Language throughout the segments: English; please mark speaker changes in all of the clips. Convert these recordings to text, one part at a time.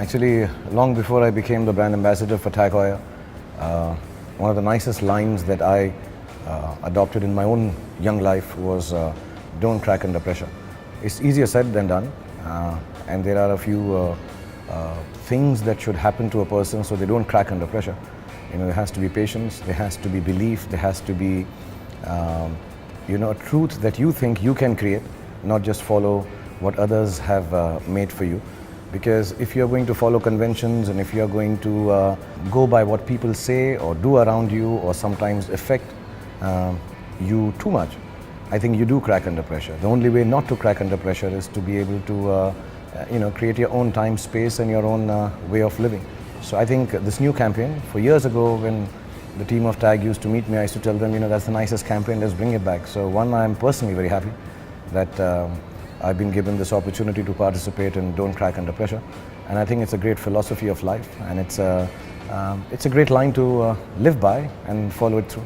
Speaker 1: Actually, long before I became the brand ambassador for Heuer, one of the nicest lines that I adopted in my own young life was don't crack under pressure. It's easier said than done, and there are a few things that should happen to a person so they don't crack under pressure. You know, there has to be patience, there has to be belief, there has to be a truth that you think you can create, not just follow what others have made for you. Because if you're going to follow conventions and if you're going to go by what people say or do around you or sometimes affect you too much, I think you do crack under pressure. The only way not to crack under pressure is to be able to create your own time, space and your own way of living. So I think this new campaign, for years ago when the team of TAG used to meet me, I used to tell them, that's the nicest campaign, let's bring it back. So one, I'm personally very happy that I've been given this opportunity to participate in Don't Crack Under Pressure, and I think it's a great philosophy of life, and it's a great line to live by and follow it through.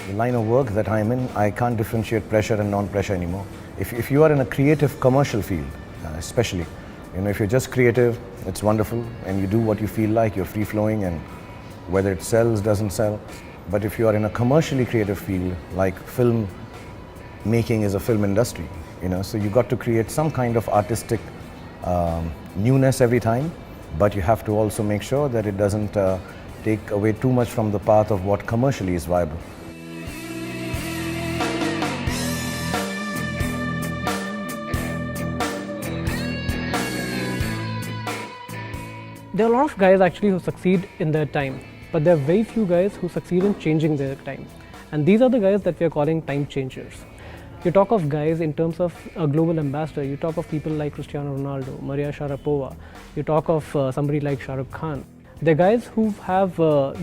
Speaker 1: The line of work that I'm in, I can't differentiate pressure and non-pressure anymore. If you are in a creative commercial field, especially, if you're just creative, it's wonderful and you do what you feel like, you're free-flowing, and whether it sells, doesn't sell. But if you are in a commercially creative field, like film making is a film industry, so you got to create some kind of artistic newness every time, but you have to also make sure that it doesn't take away too much from the path of what commercially is viable.
Speaker 2: There are a lot of guys actually who succeed in their time, but there are very few guys who succeed in changing their time. And these are the guys that we are calling time changers. You talk of guys in terms of a global ambassador, you talk of people like Cristiano Ronaldo, Maria Sharapova, you talk of somebody like Shah Rukh. They're guys who have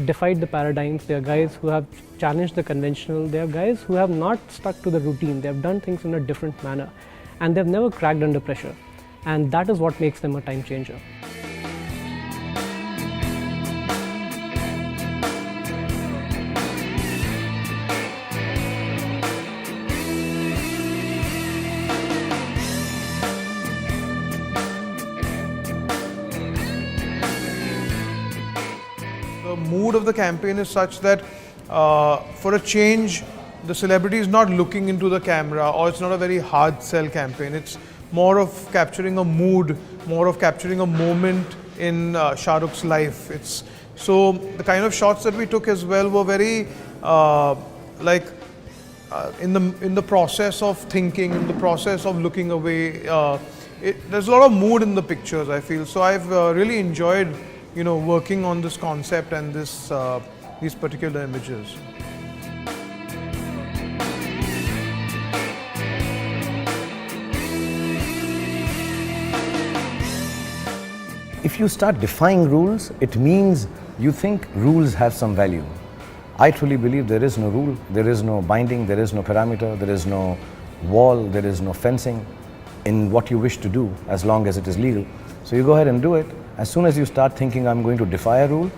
Speaker 2: defied the paradigms, they're guys who have challenged the conventional, they're guys who have not stuck to the routine, they've done things in a different manner, and they've never cracked under pressure. And that is what makes them a time changer.
Speaker 3: The mood of the campaign is such that for a change, the celebrity is not looking into the camera, or it's not a very hard sell campaign. It's more of capturing a mood, more of capturing a moment in Shah Rukh's life. So the kind of shots that we took as well were very in the process of thinking, in the process of looking away. There's a lot of mood in the pictures, I feel. So I've really enjoyed working on this concept and these particular images.
Speaker 1: If you start defying rules, it means you think rules have some value. I truly believe there is no rule, there is no binding, there is no parameter, there is no wall, there is no fencing in what you wish to do as long as it is legal. So you go ahead and do it. As soon as you start thinking, I'm going to defy a rule,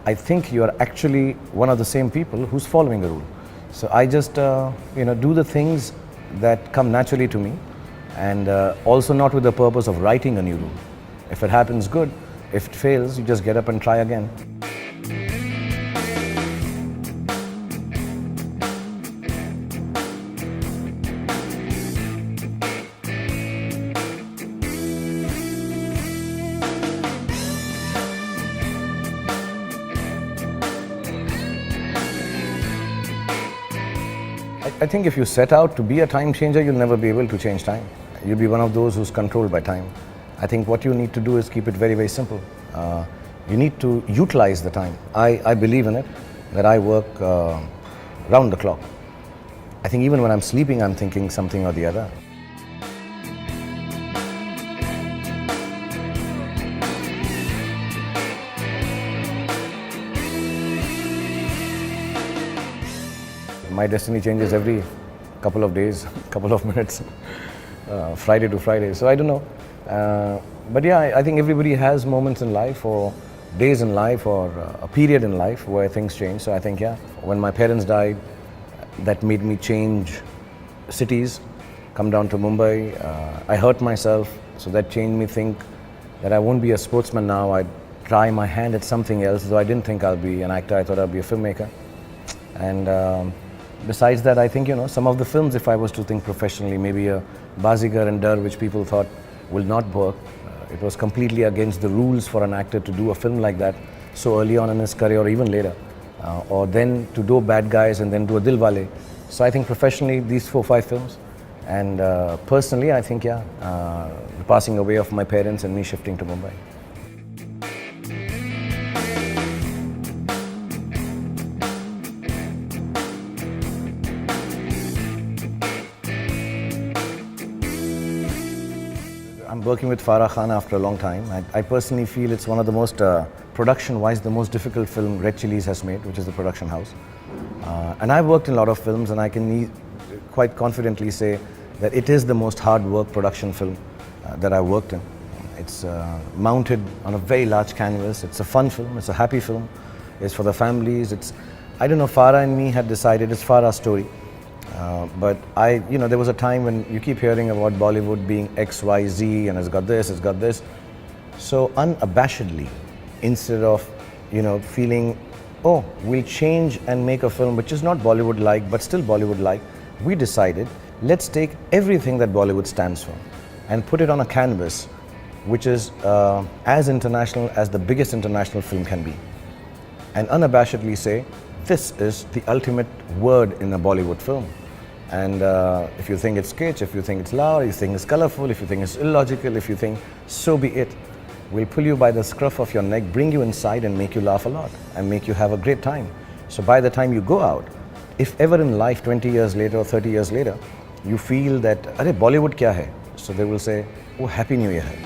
Speaker 1: I think you are actually one of the same people who's following a rule. So I just do the things that come naturally to me, and also not with the purpose of writing a new rule. If it happens, good. If it fails, you just get up and try again. I think if you set out to be a time changer, you'll never be able to change time. You'll be one of those who's controlled by time. I think what you need to do is keep it very, very simple. You need to utilize the time. I believe in it, that I work round the clock. I think even when I'm sleeping, I'm thinking something or the other. My destiny changes every couple of days, couple of minutes, Friday to Friday. So I don't know. But yeah, I think everybody has moments in life or days in life or a period in life where things change. So I think, yeah, when my parents died, that made me change cities, come down to Mumbai. I hurt myself, so that changed me think that I won't be a sportsman now. I'd try my hand at something else, though I didn't think I'll be an actor. I thought I'd be a filmmaker. And besides that, I think, some of the films, if I was to think professionally, maybe a Bazigar and Dar, which people thought will not work. It was completely against the rules for an actor to do a film like that so early on in his career or even later. Or then to do Bad Guys and then do a Dilwale. So I think professionally, these 4-5 films. And personally, I think, the passing away of my parents and me shifting to Mumbai. I'm working with Farah Khan after a long time. I personally feel it's one of the most, production-wise, the most difficult film Red Chillies has made, which is the production house. And I've worked in a lot of films, and I can quite confidently say that it is the most hard work production film that I've worked in. It's mounted on a very large canvas. It's a fun film, it's a happy film. It's for the families. I don't know, Farah and me had decided it's Farah's story. But there was a time when you keep hearing about Bollywood being X, Y, Z, and it's got this, it's got this. So unabashedly, instead of, feeling, oh, we'll change and make a film which is not Bollywood-like, but still Bollywood-like, we decided, let's take everything that Bollywood stands for and put it on a canvas which is as international as the biggest international film can be. And unabashedly say, this is the ultimate word in a Bollywood film. And if you think it's kitsch, if you think it's loud, if you think it's colorful, if you think it's illogical, if you think, so be it. We'll pull you by the scruff of your neck, bring you inside and make you laugh a lot and make you have a great time. So by the time you go out, if ever in life 20 years later or 30 years later, you feel that, Arey, Bollywood kya hai? So they will say, oh, Happy New Year hai.